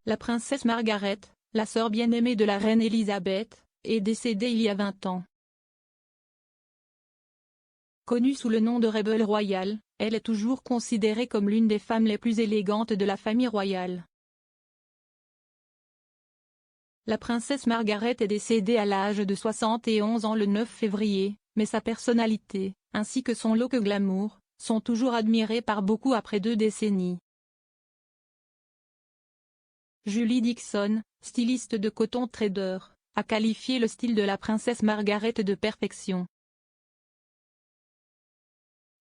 La princesse Margaret, la sœur bien-aimée de la reine Élisabeth, est décédée il y a 20 ans. Connue sous le nom de Rebel royale, elle est toujours considérée comme l'une des femmes les plus élégantes de la famille royale. La princesse Margaret est décédée à l'âge de 71 ans le 9 février, mais sa personnalité, ainsi que son look glamour, sont toujours admirés par beaucoup après 2 décennies. Julie Dixon, styliste de Cotton Trader, a qualifié le style de la princesse Margaret de perfection.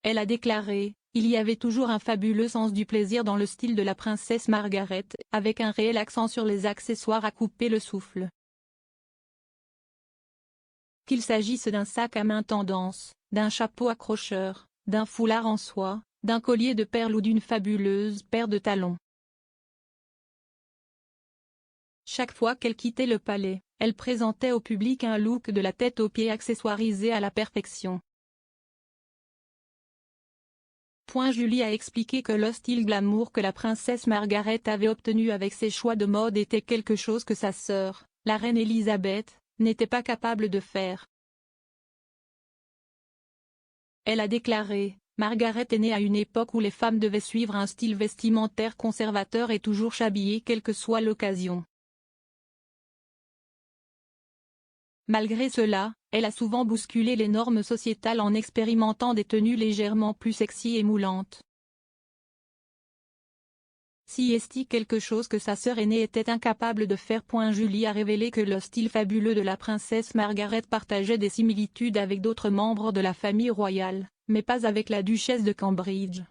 Elle a déclaré: « Il y avait toujours un fabuleux sens du plaisir dans le style de la princesse Margaret, avec un réel accent sur les accessoires à couper le souffle. Qu'il s'agisse d'un sac à main tendance, d'un chapeau accrocheur, d'un foulard en soie, d'un collier de perles ou d'une fabuleuse paire de talons. Chaque fois qu'elle quittait le palais, elle présentait au public un look de la tête aux pieds accessoirisé à la perfection. » Julie a expliqué que le style glamour que la princesse Margaret avait obtenu avec ses choix de mode était quelque chose que sa sœur, la reine Élisabeth, n'était pas capable de faire. Elle a déclaré: « Margaret est née à une époque où les femmes devaient suivre un style vestimentaire conservateur et toujours s'habiller quelle que soit l'occasion. Malgré cela, elle a souvent bousculé les normes sociétales en expérimentant des tenues légèrement plus sexy et moulantes. » Si est quelque chose que sa sœur aînée était incapable de faire. Julie a révélé que le style fabuleux de la princesse Margaret partageait des similitudes avec d'autres membres de la famille royale, mais pas avec la duchesse de Cambridge.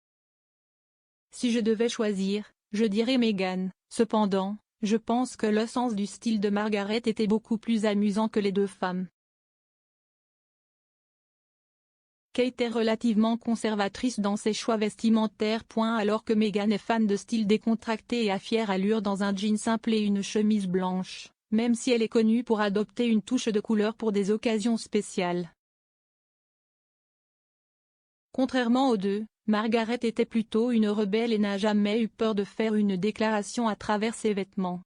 « Si je devais choisir, je dirais Meghan. Cependant, je pense que le sens du style de Margaret était beaucoup plus amusant que les 2 femmes. » Kate est relativement conservatrice dans ses choix vestimentaires. Alors que Meghan est fan de style décontracté et à fière allure dans un jean simple et une chemise blanche, même si elle est connue pour adopter une touche de couleur pour des occasions spéciales. Contrairement aux 2, Margaret était plutôt une rebelle et n'a jamais eu peur de faire une déclaration à travers ses vêtements.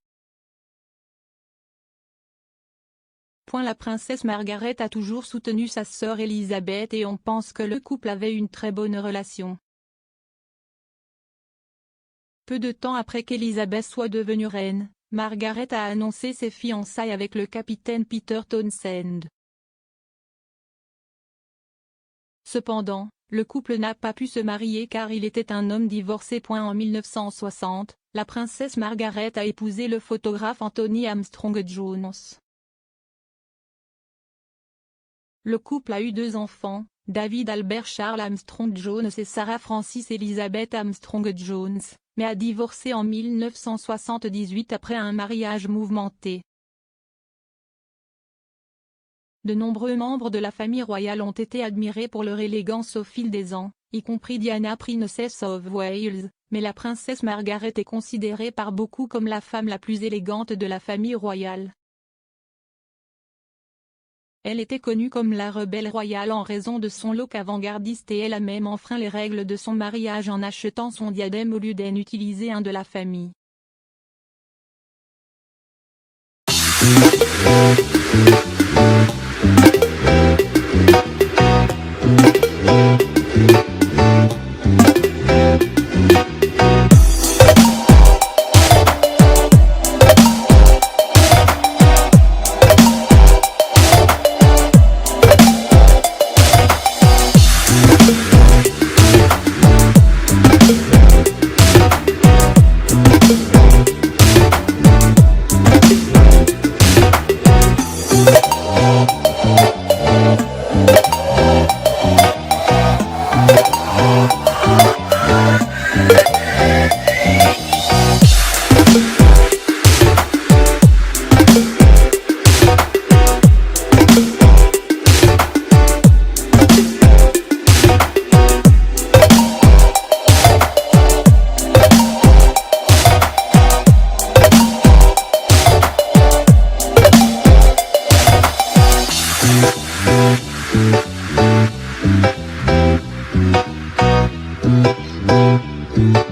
La princesse Margaret a toujours soutenu sa sœur Élisabeth et on pense que le couple avait une très bonne relation. Peu de temps après qu'Élisabeth soit devenue reine, Margaret a annoncé ses fiançailles avec le capitaine Peter Townsend. Cependant, le couple n'a pas pu se marier car il était un homme divorcé. En 1960, la princesse Margaret a épousé le photographe Anthony Armstrong-Jones. Le couple a eu 2 enfants, David Albert Charles Armstrong-Jones et Sarah Frances Elizabeth Armstrong-Jones, mais a divorcé en 1978 après un mariage mouvementé. De nombreux membres de la famille royale ont été admirés pour leur élégance au fil des ans, y compris Diana, Princess of Wales, mais la princesse Margaret est considérée par beaucoup comme la femme la plus élégante de la famille royale. Elle était connue comme la rebelle royale en raison de son look avant-gardiste et elle a même enfreint les règles de son mariage en achetant son diadème au lieu d'en utiliser un de la famille. Thank you.